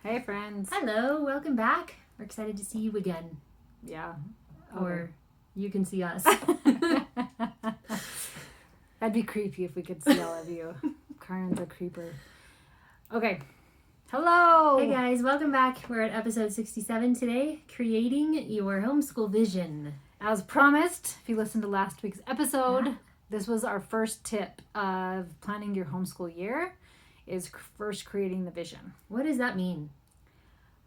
Hey, friends. Hello, welcome back. We're excited to see you again. Yeah. Or you can see us. That'd be creepy if we could see all of you. Karen's a creeper. Okay. Hello. Hey guys, welcome back. We're at episode 67 today, creating your homeschool vision. As promised, if you listened to last week's episode, this was our first tip of planning your homeschool year, is first creating the vision. What does that mean?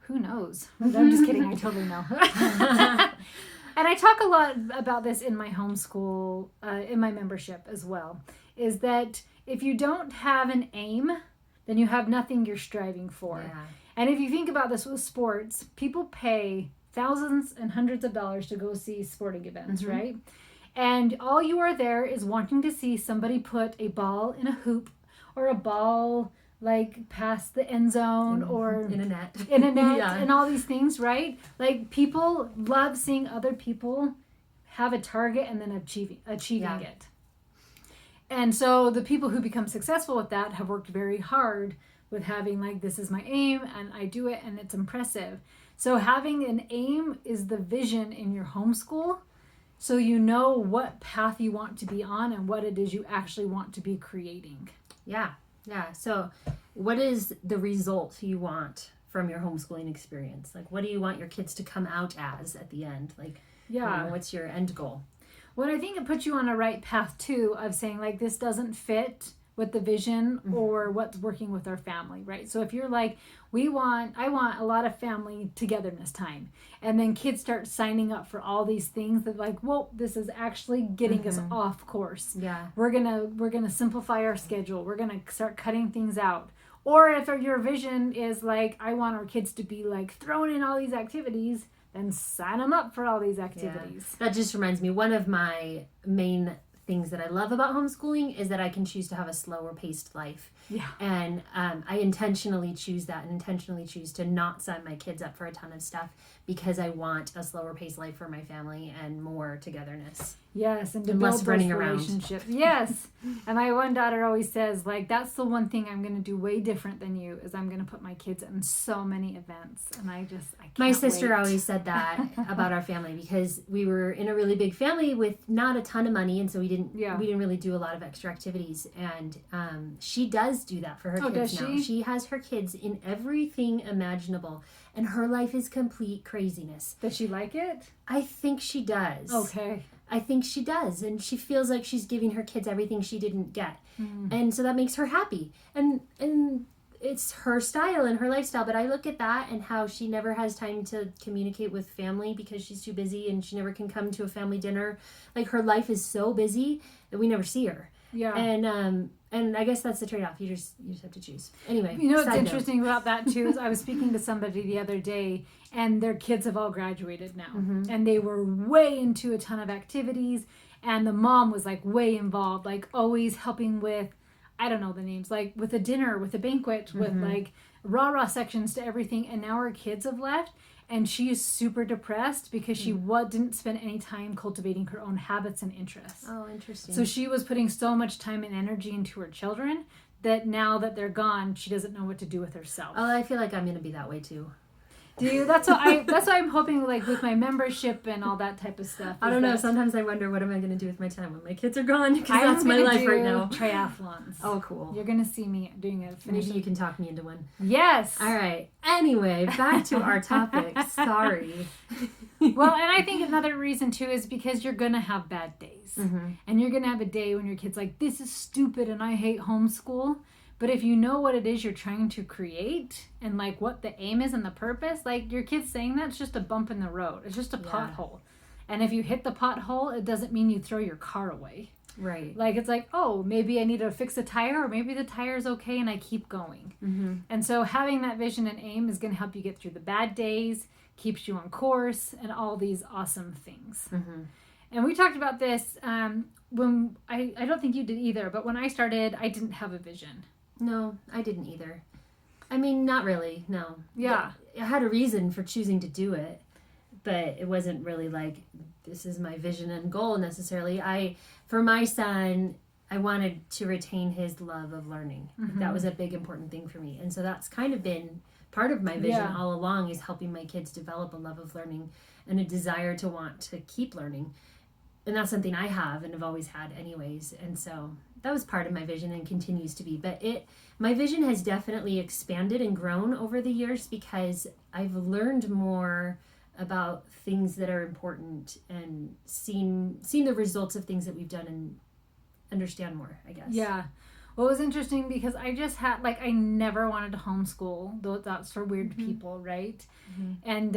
Who knows? I'm just kidding. I totally know. And I talk a lot about this in my homeschool, in my membership as well, is that if you don't have an aim, then you have nothing you're striving for. Yeah. And if you think about this with sports, people pay thousands and hundreds of dollars to go see sporting events, right? And all you are there is wanting to see somebody put a ball in a hoop or a ball like past the end zone or in a net yeah. And all these things, right? Like people love seeing other people have a target and then achieving it. And so the people who become successful with that have worked very hard with having like, this is my aim and I do it and it's impressive. So having an aim is the vision in your homeschool. So you know what path you want to be on and what it is you actually want to be creating. Yeah. So what is the result you want from your homeschooling experience? Like, what do you want your kids to come out as at the end? Like, what's your end goal? Well, I think it puts you on a right path too of saying like, this doesn't fit with the vision or what's working with our family, right? So if you're like, I want a lot of family togetherness time. And then kids start signing up for all these things that like, well, this is actually getting us off course. Yeah. We're gonna simplify our schedule. We're gonna start cutting things out. Or if your vision is like, I want our kids to be like thrown in all these activities, then sign them up for all these activities. Yeah. That just reminds me, one of my main things that I love about homeschooling is that I can choose to have a slower paced life. Yeah. And I intentionally choose that and intentionally choose to not sign my kids up for a ton of stuff because I want a slower paced life for my family and more togetherness. Yes, and to and build less those running relationships. Yes. And my one daughter always says, like, that's the one thing I'm going to do way different than you is I'm going to put my kids in so many events. And I can't My sister wait. always said that about our family because we were in a really big family with not a ton of money, and so we didn't really do a lot of extra activities. And she does do that for her kids does now. she? She has her kids in everything imaginable, and her life is complete craziness. Does she like it? I think she does. Okay. I think she does, and she feels like she's giving her kids everything she didn't get, and so that makes her happy. And it's her style and her lifestyle. But I look at that and how she never has time to communicate with family because she's too busy, and she never can come to a family dinner. Like her life is so busy that we never see her. Yeah. And I guess that's the trade-off. You just have to choose. Anyway, you know what's interesting about that too is I was speaking to somebody the other day, and their kids have all graduated now, and they were way into a ton of activities, and the mom was like way involved, like always helping with, I don't know the names, like with a dinner, with a banquet, with like rah-rah sections to everything, and now her kids have left. And she is super depressed because she didn't spend any time cultivating her own habits and interests. Oh, interesting. So she was putting so much time and energy into her children that now that they're gone, she doesn't know what to do with herself. Oh, I feel like I'm going to be that way too. Do you? That's what I'm hoping, like with my membership and all that type of stuff. I don't know. Sometimes I wonder, what am I going to do with my time when my kids are gone? Because that's my life right now. Triathlons. Oh, cool. You're going to see me doing a finish. Maybe you can talk me into one. Yes. All right. Anyway, back to our topic. Sorry. Well, and I think another reason too is because you're going to have bad days. And you're going to have a day when your kid's like, this is stupid and I hate homeschool. But if you know what it is you're trying to create and like what the aim is and the purpose, like your kid's saying that's just a bump in the road. It's just a pothole. And if you hit the pothole, it doesn't mean you throw your car away. Right. Like it's like, oh, maybe I need to fix a tire, or maybe the tire's okay and I keep going. And so having that vision and aim is going to help you get through the bad days, keeps you on course, and all these awesome things. And we talked about this when I don't think you did either, but when I started, I didn't have a vision. No, I didn't either. I mean, not really, no. Yeah. I had a reason for choosing to do it, but it wasn't really like, this is my vision and goal necessarily. For my son, I wanted to retain his love of learning. That was a big important thing for me. And so that's kind of been part of my vision Yeah. all along is helping my kids develop a love of learning and a desire to want to keep learning. And that's something I have and have always had anyways. And so that was part of my vision and continues to be. But my vision has definitely expanded and grown over the years because I've learned more about things that are important and seen the results of things that we've done and understand more, I guess. Yeah. Well, it was interesting because I just had, like, I never wanted to homeschool. Though that's for weird people, right? And,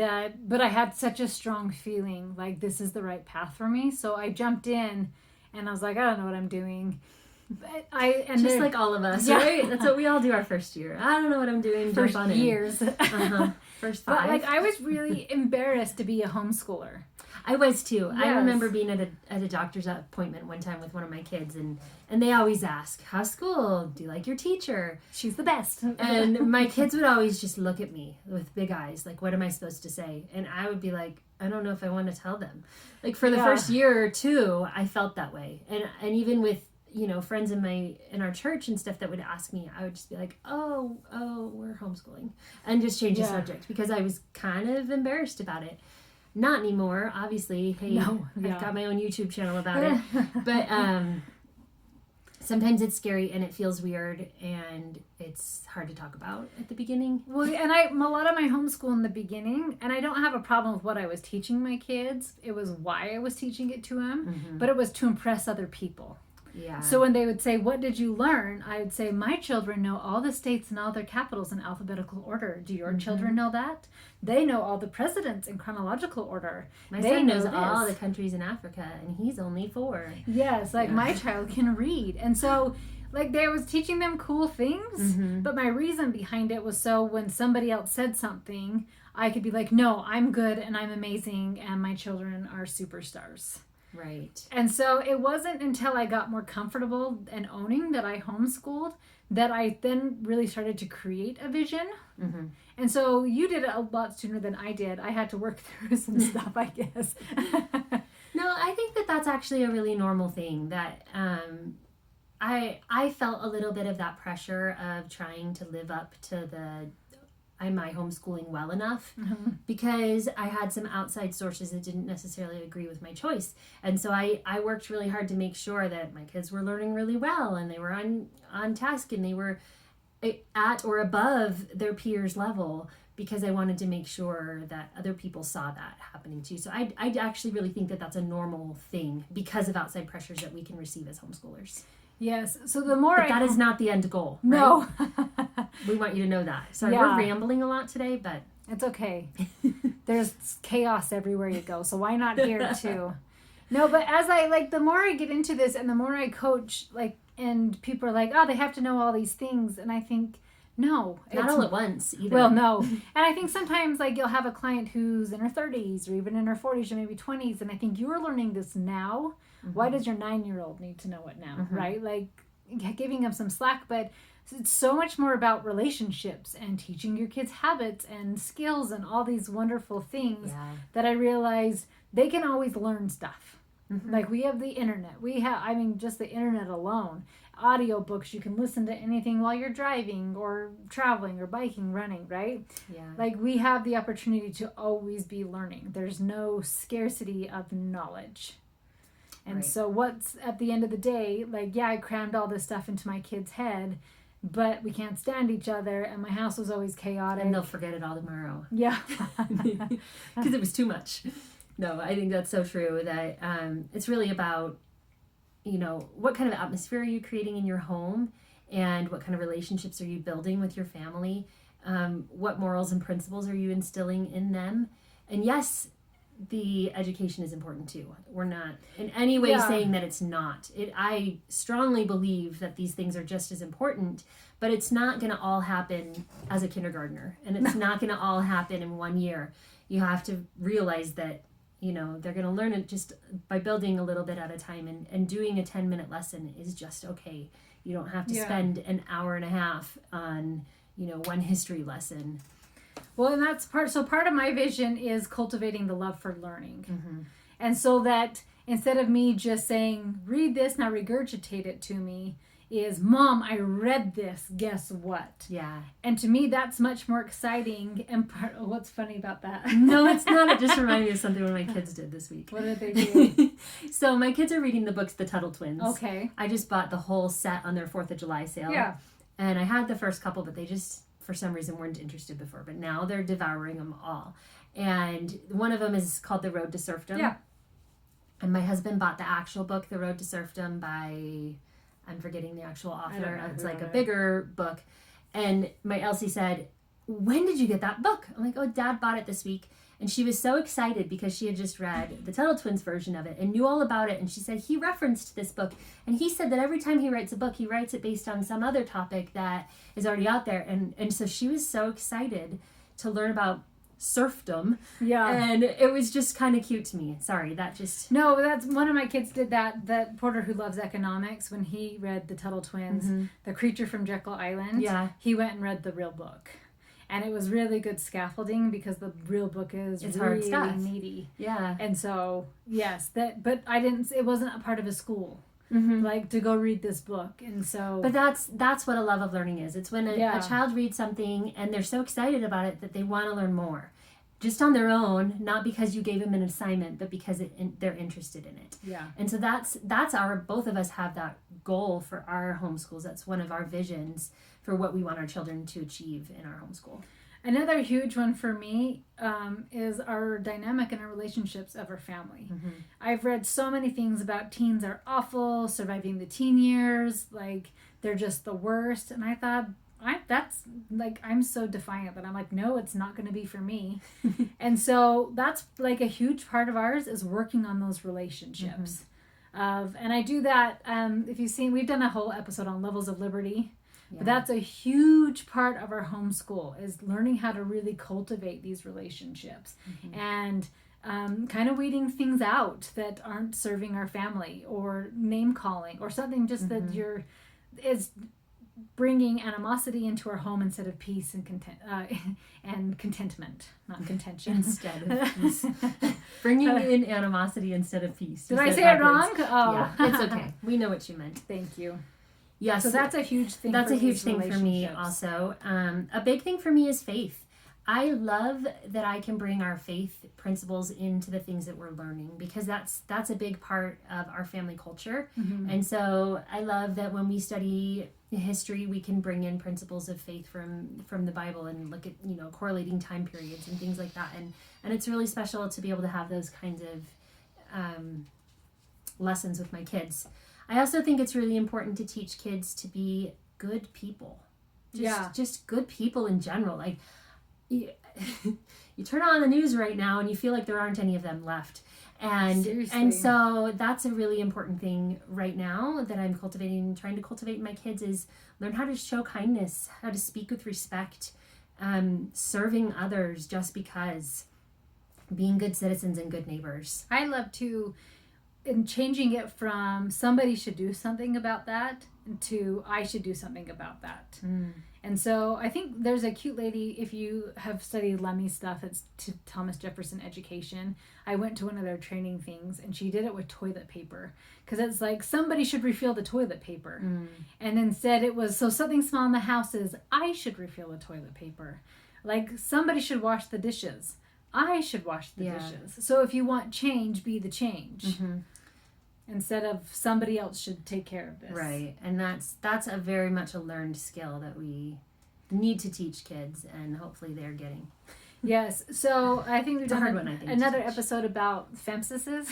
but I had such a strong feeling like this is the right path for me. So I jumped in and I was like, I don't know what I'm doing. But just like all of us, right? That's what we all do our first year. I don't know what I'm doing. First jump on years. First 5. But like I was really embarrassed to be a homeschooler. I was too. Yes. I remember being at a doctor's appointment one time with one of my kids, and they always ask, "How's school? Do you like your teacher?" She's the best. And my kids would always just look at me with big eyes, like, "What am I supposed to say?" And I would be like, "I don't know if I want to tell them." Like for the first year or two, I felt that way, and even with friends in our church and stuff that would ask me, I would just be like, oh, we're homeschooling, and just change the subject because I was kind of embarrassed about it. Not anymore, obviously. Hey, I've got my own YouTube channel about it. But sometimes it's scary and it feels weird and it's hard to talk about at the beginning. Well, and a lot of my homeschool in the beginning, and I don't have a problem with what I was teaching my kids. It was why I was teaching it to them, but it was to impress other people. Yeah. So when they would say, "What did you learn?" I would say, "My children know all the states and all their capitals in alphabetical order. Do your children know that? They know all the presidents in chronological order. My they son know knows this. all the countries in Africa, and he's only 4. Yes, my child can read." And so I was teaching them cool things, but my reason behind it was so when somebody else said something, I could be like, "No, I'm good and I'm amazing and my children are superstars." Right. And so it wasn't until I got more comfortable and owning that I homeschooled that I then really started to create a vision. And so you did it a lot sooner than I did. I had to work through some stuff, I guess. No, I think that that's actually a really normal thing that I felt a little bit of that pressure of trying to live up to my homeschooling well enough because I had some outside sources that didn't necessarily agree with my choice. And so I worked really hard to make sure that my kids were learning really well and they were on task and they were at or above their peers' level because I wanted to make sure that other people saw that happening too. So I actually really think that that's a normal thing because of outside pressures that we can receive as homeschoolers. Yes. So the more but that is not the end goal. No. Right? We want you to know that. So Yeah. we're rambling a lot today, but it's okay. There's chaos everywhere you go. So why not here too? No, but as the more I get into this and the more I coach, and people are like, "Oh, they have to know all these things." And I think, no. Not all at once either. Well, no. And I think sometimes you'll have a client who's in her 30s or even in her 40s or maybe 20s. And I think you're learning this now. Why does your 9-year-old need to know it now, right? Giving them some slack, but it's so much more about relationships and teaching your kids habits and skills and all these wonderful things that I realize they can always learn stuff. We have the internet. We have, just the internet alone. Audiobooks, you can listen to anything while you're driving or traveling or biking, running, right? Yeah. We have the opportunity to always be learning. There's no scarcity of knowledge. And so what's at the end of the day, I crammed all this stuff into my kid's head, but we can't stand each other and my house was always chaotic. And they'll forget it all tomorrow. Yeah. Because it was too much. No, I think that's so true that it's really about, what kind of atmosphere are you creating in your home and what kind of relationships are you building with your family? What morals and principles are you instilling in them? And yes, the education is important too. We're not in any way saying that it's not. I strongly believe that these things are just as important, but it's not going to all happen as a kindergartner, and it's not going to all happen in 1 year. You have to realize that, they're going to learn it just by building a little bit at a time, and doing a 10-minute lesson is just okay. You don't have to spend an hour and a half on, one history lesson. Well, and that's part of my vision is cultivating the love for learning. And so that instead of me just saying, "Read this, now regurgitate it to me," is, Mom, I read this, guess what? Yeah. And to me, that's much more exciting. And what's funny about that? No, it's not. It just reminded me of something one of my kids did this week. What did they do? So my kids are reading the books, The Tuttle Twins. Okay. I just bought the whole set on their 4th of July sale. Yeah. And I had the first couple, but they just, for some reason, weren't interested before. But now they're devouring them all. And one of them is called The Road to Serfdom. Yeah. And my husband bought the actual book, The Road to Serfdom, by, I'm forgetting the actual author. It's like a bigger book. And my Elsie said, when did you get that book? I'm like, oh, Dad bought it this week. And she was so excited because she had just read the Tuttle Twins version of it and knew all about it. And she said he referenced this book. And he said that every time he writes a book, he writes it based on some other topic that is already out there. And so she was so excited to learn about serfdom. Yeah. And it was just kind of cute to me. Sorry, that just... No, that's one of my kids did that Porter who loves economics, when he read the Tuttle Twins, The Creature from Jekyll Island, he went and read the real book. And it was really good scaffolding because the real book is it's really hard stuff. meaty. Yeah. And so, yes, but it wasn't a part of a school. Like to go read this book. And so, but that's what a love of learning is. It's when a child reads something and they're so excited about it that they want to learn more, just on their own, not because you gave them an assignment, but because they're interested in it. Yeah. And so that's both of us have that goal for our homeschools. That's one of our visions for what we want our children to achieve in our homeschool. Another huge one for me is our dynamic in our relationships of our family. I've read so many things about teens are awful, surviving the teen years, like they're just the worst. And I thought, I'm so defiant that I'm like, no, it's not going to be for me. And so that's like a huge part of ours is working on those relationships. And I do that, if you've seen, we've done a whole episode on levels of liberty. But that's a huge part of our homeschool is learning how to really cultivate these relationships and kind of weeding things out that aren't serving our family, or name calling, or something just that is bringing animosity into our home instead of peace and contentment, not contention. Instead of peace. Bringing in animosity instead of peace. Did I say it wrong? Oh. Yeah, it's okay. We know what you meant. Thank you. Yes. So that's a huge thing. That's a huge thing for me also. A big thing for me is faith. I love that I can bring our faith principles into the things that we're learning, because that's a big part of our family culture. And so I love that when we study history, we can bring in principles of faith from the Bible and look at, correlating time periods and things like that. And it's really special to be able to have those kinds of lessons withみkids. I also think it's really important to teach kids to be good people. Just good people in general. Like, you turn on the news right now and you feel like there aren't any of them left. And so that's a really important thing right now that I'm trying to cultivate in my kids, is learn how to show kindness, how to speak with respect, serving others just because, being good citizens and good neighbors. I love to, in changing it from somebody should do something about that to I should do something about that. And so I think there's a cute lady, if you have studied Lemmy stuff, it's to Thomas Jefferson Education. I went to one of their training things and she did it with toilet paper, because it's like somebody should refill the toilet paper. And instead it was, so something small in the house is I should refill the toilet paper. Like somebody should wash the dishes. I should wash the dishes. So if you want change, be the change. Instead of somebody else should take care of this. Right. And that's a very much a learned skill that we need to teach kids, and hopefully they're getting. Yes. So I think we've done another teach. Episode about femcises.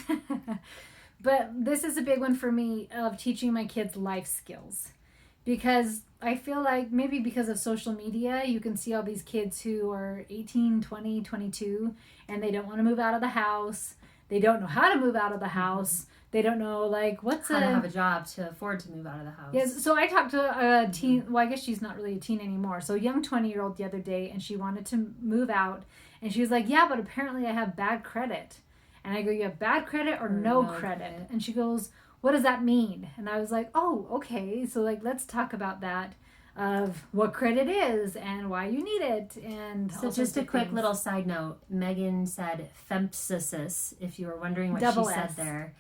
But this is a big one for me, of teaching my kids life skills. Because I feel like maybe because of social media, you can see all these kids who are 18, 20, 22, and they don't want to move out of the house. They don't know how to move out of the house. They don't know, like, how to have a job to afford to move out of the house. Yes, so I talked to a teen, well, I guess she's not really a teen anymore, so a young 20-year-old the other day, and she wanted to move out, and she was like, yeah, but apparently I have bad credit. And I go, you have bad credit or no credit? And she goes, what does that mean? And I was like, oh, okay, so, like, let's talk about that, of what credit is and why you need it. And so just a quick little side note, Megan said femcisis, if you were wondering what she said there.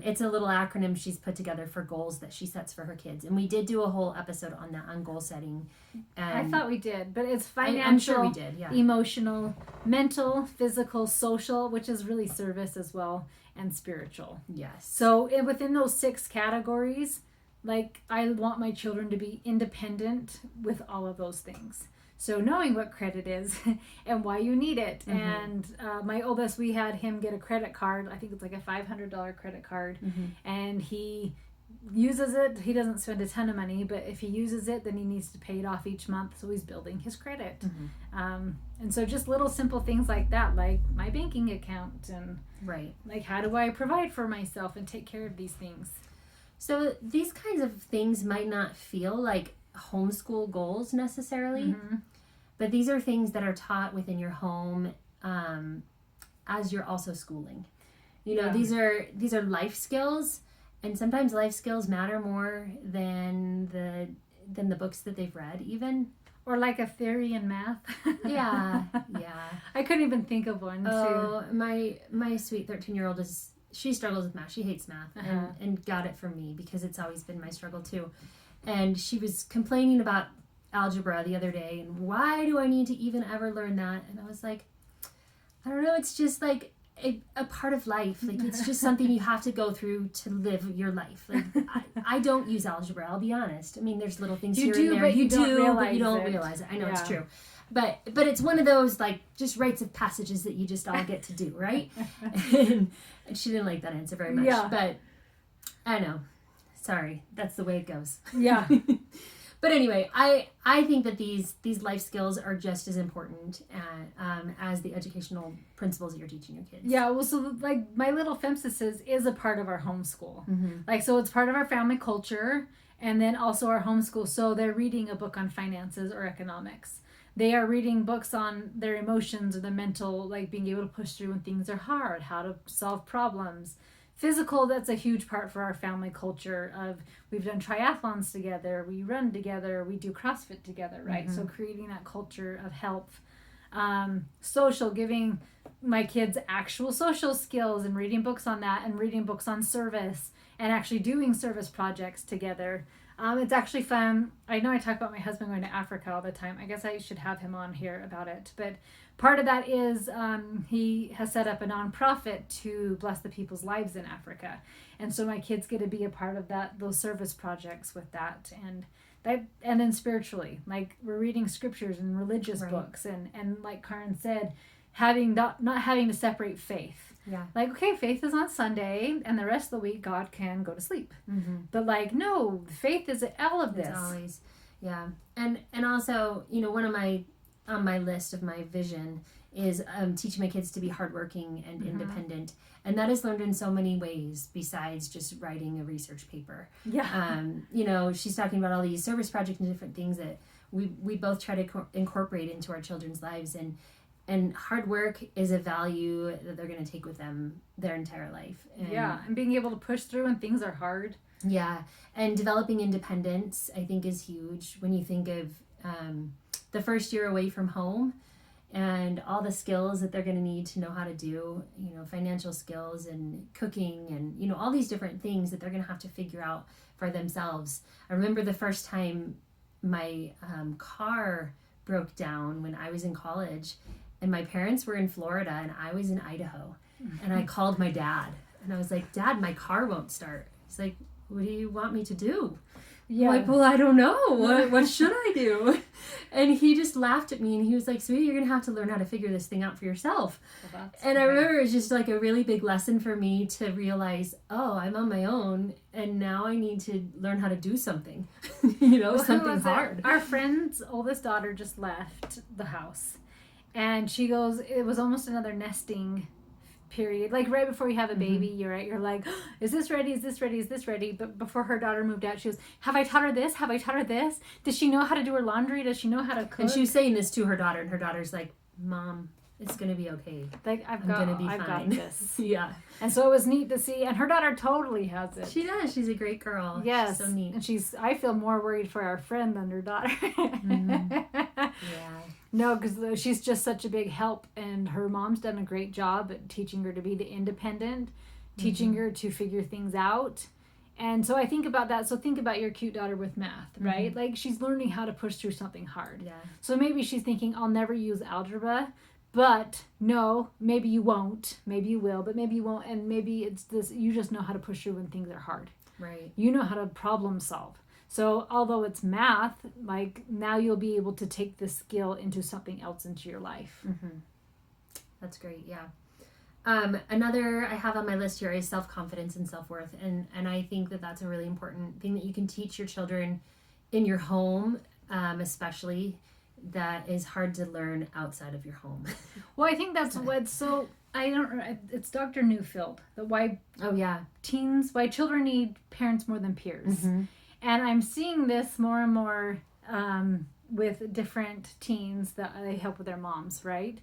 It's a little acronym she's put together for goals that she sets for her kids. And we did do a whole episode on that, on goal setting. I thought we did, but it's financial, I'm sure we did, yeah. Emotional, mental, physical, social, which is really service as well, and spiritual. Yes. So within those 6 categories, like I want my children to be independent with all of those things. So knowing what credit is and why you need it. Mm-hmm. And my oldest, we had him get a credit card. I think it's like a $500 credit card. Mm-hmm. And he uses it. He doesn't spend a ton of money, but if he uses it, then he needs to pay it off each month. So he's building his credit. Mm-hmm. And so just little simple things like that, like my banking account and right, like how do I provide for myself and take care of these things. So these kinds of things might not feel like homeschool goals necessarily, mm-hmm. but these are things that are taught within your home as you're also schooling. You know, these are life skills, and sometimes life skills matter more than the books that they've read even. Or like a theory in math. Yeah. I couldn't even think of one. Oh, my sweet 13-year-old she struggles with math. She hates math, uh-huh. and got it from me because it's always been my struggle too. And she was complaining about algebra the other day, and why do I need to even ever learn that? And I was like, I don't know, it's just like a part of life. Like, it's just something you have to go through to live your life. Like, I don't use algebra, I'll be honest. I mean, there's little things here and there. But you don't realize it. I know it's true. But it's one of those, like, just rites of passages that you just all get to do, right? and she didn't like that answer very much. Yeah. But I know. Sorry. That's the way it goes. Yeah. But anyway, I think that these life skills are just as important as the educational principles that you're teaching your kids. Yeah, well, so like My Little Femphasis is a part of our homeschool. Mm-hmm. Like, so it's part of our family culture and then also our homeschool. So they're reading a book on finances or economics. They are reading books on their emotions or the mental, like being able to push through when things are hard, how to solve problems. Physical, that's a huge part for our family culture of we've done triathlons together, we run together, we do CrossFit together, right? Mm-hmm. So creating that culture of health. Social, giving my kids actual social skills and reading books on that and reading books on service and actually doing service projects together. It's actually fun. I know I talk about my husband going to Africa all the time. I guess I should have him on here about it. But part of that is he has set up a nonprofit to bless the people's lives in Africa. And so my kids get to be a part of those service projects with that. And then spiritually, like we're reading scriptures and religious books. And like Karen said, not having to separate faith. Yeah. Like, okay, faith is on Sunday, and the rest of the week God can go to sleep. Mm-hmm. But like, no, faith is all of this. It's always, yeah. And also, you know, on my list of my vision is teaching my kids to be hardworking and mm-hmm. independent. And that is learned in so many ways besides just writing a research paper. Yeah. You know, she's talking about all these service projects and different things that we both try to incorporate into our children's lives. And hard work is a value that they're going to take with them their entire life. And being able to push through when things are hard. Yeah, and developing independence, I think, is huge when you think of the first year away from home and all the skills that they're going to need to know how to do, you know, financial skills and cooking and, you know, all these different things that they're going to have to figure out for themselves. I remember the first time my car broke down when I was in college. And my parents were in Florida and I was in Idaho. Mm-hmm. And I called my dad. And I was like, Dad, my car won't start. He's like, what do you want me to do? Yeah. I'm like, well, I don't know. What should I do? And he just laughed at me and he was like, sweetie, you're going to have to learn how to figure this thing out for yourself. Well, and I remember it was just like a really big lesson for me to realize, oh, I'm on my own and now I need to learn how to do something. You know, something hard. Our friend's oldest daughter just left the house. And she goes, it was almost another nesting period. Like right before you have a baby, mm-hmm. you're like, oh, is this ready? Is this ready? Is this ready? But before her daughter moved out, she goes, have I taught her this? Have I taught her this? Does she know how to do her laundry? Does she know how to cook? And she was saying this to her daughter, and her daughter's like, Mom, it's going to be okay. Like, I've got this. Yeah. And so it was neat to see. And her daughter totally has it. She does. She's a great girl. Yes. She's so neat. And I feel more worried for our friend than her daughter. Mm-hmm. Yeah. No, because she's just such a big help. And her mom's done a great job at teaching her to be the independent, teaching her to figure things out. And so I think about that. So think about your cute daughter with math, right? Like she's learning how to push through something hard. Yeah. So maybe she's thinking, I'll never use algebra. But no, maybe you won't. Maybe you will, but maybe you won't. And maybe it's this, you just know how to push through when things are hard. Right. You know how to problem solve. So although it's math, like now you'll be able to take this skill into something else into your life. That's great. Yeah. Another I have on my list here is self-confidence and self-worth. And I think that that's a really important thing that you can teach your children in your home, especially, that is hard to learn outside of your home. Well, I think that's what's so, it's Dr. Newfield, that why children need parents more than peers. And I'm seeing this more and more with different teens that I help with their moms, right?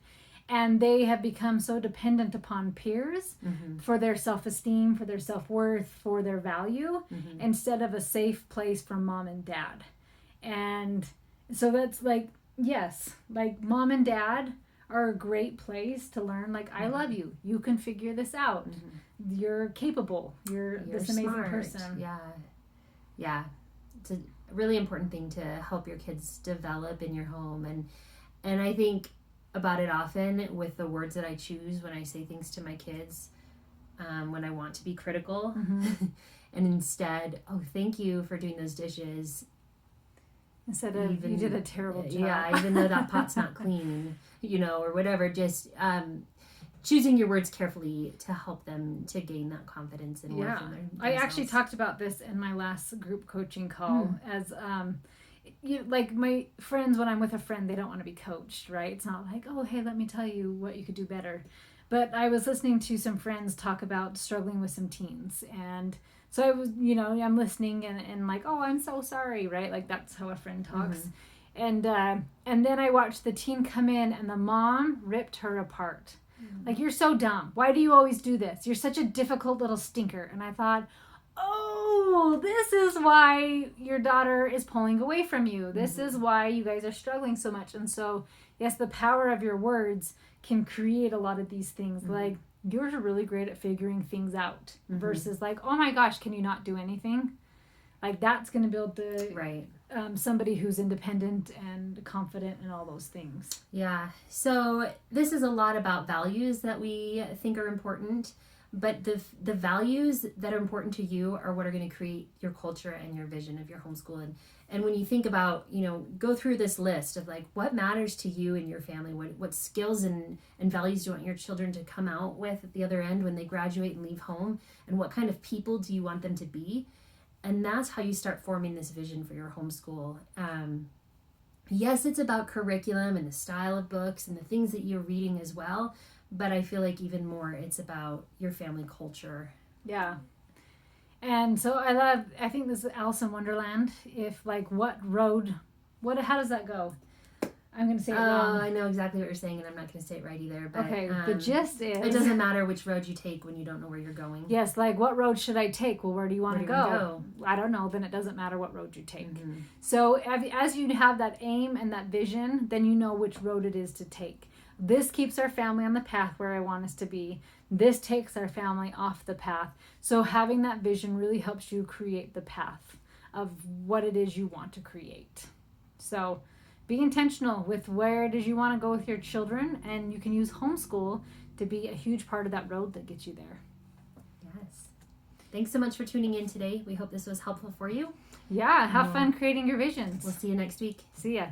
And they have become so dependent upon peers for their self-esteem, for their self-worth, for their value, instead of a safe place from mom and dad. And so that's like, yes, like mom and dad are a great place to learn, like, I love you. You can figure this out. You're capable. You're this amazing smart person. Yeah. It's a really important thing to help your kids develop in your home. And I think about it often with the words that I choose when I say things to my kids, when I want to be critical. And instead, oh, thank you for doing those dishes. Instead of, you did a terrible job. Yeah, even though that pot's not clean, or whatever. Just choosing your words carefully to help them to gain that confidence and worth in themselves. I actually talked about this in my last group coaching call as like my friends, when I'm with a friend, they don't want to be coached, right? It's not like, oh, hey, let me tell you what you could do better. But I was listening to some friends talk about struggling with some teens, and so I was, I'm listening and like, oh, I'm so sorry, right? Like that's how a friend talks. And then I watched the teen come in and the mom ripped her apart. Like, you're so dumb. Why do you always do this? You're such a difficult little stinker. And I thought, oh, this is why your daughter is pulling away from you. This is why you guys are struggling so much. And so, yes, the power of your words can create a lot of these things. Like, you're really great at figuring things out versus like, oh my gosh, can you not do anything? Like, that's going to build the somebody who's independent and confident and all those things. Yeah. So this is a lot about values that we think are important, but the values that are important to you are what are going to create your culture and your vision of your homeschool. And when you think about, go through this list of like what matters to you and your family, what skills and values do you want your children to come out with at the other end when they graduate and leave home, and what kind of people do you want them to be? And that's how you start forming this vision for your homeschool. Yes, it's about curriculum and the style of books and the things that you're reading as well. But I feel like even more, it's about your family culture. Yeah. And so I think this is Alice in Wonderland. If like how does that go? I'm going to say it wrong. I know exactly what you're saying, and I'm not going to say it right either. But, okay, the gist is... It doesn't matter which road you take when you don't know where you're going. Yes, like, what road should I take? Well, where do you want to go? I don't know. Then it doesn't matter what road you take. So as you have that aim and that vision, then you know which road it is to take. This keeps our family on the path where I want us to be. This takes our family off the path. So having that vision really helps you create the path of what it is you want to create. So... be intentional with where it is you want to go with your children, and you can use homeschool to be a huge part of that road that gets you there. Yes. Thanks so much for tuning in today. We hope this was helpful for you. Yeah, have fun creating your visions. We'll see you next week. See ya.